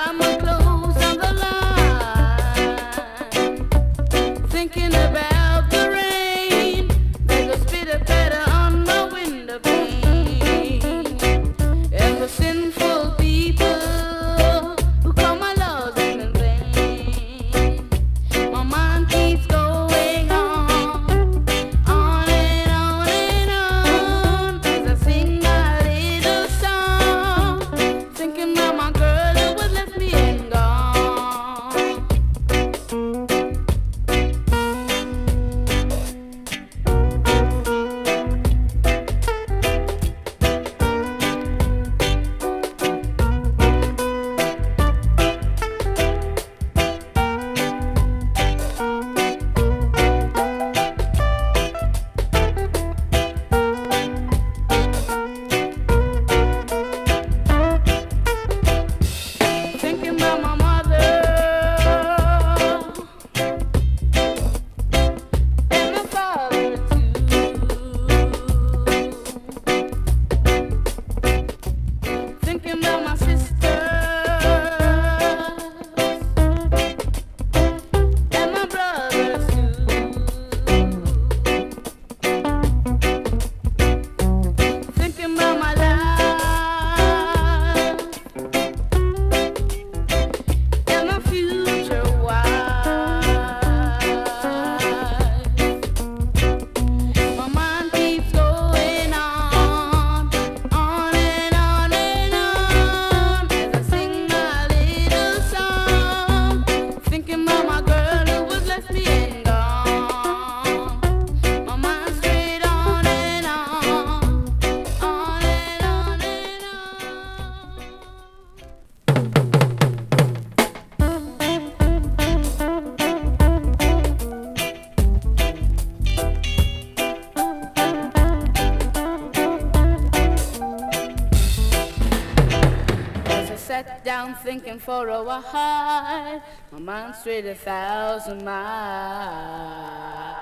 I'm a close on the line, thinking about the rain that goes bitter better on my window pane, and the sinful people who call my laws in vain. My mind keeps going on and on and on as I sing my little song, thinking about my girl who was left me and gone. Thinking about my mother and my father too. Thinking about my sisters and my brothers too. Thinking about my life and my future wife. My mind keeps going on and on and on as I sing my little song, thinking about my girl who was left me and gone. My mind straight on and on and on and on. As I sat down thinking for a while, my mind strayed 1,000 miles.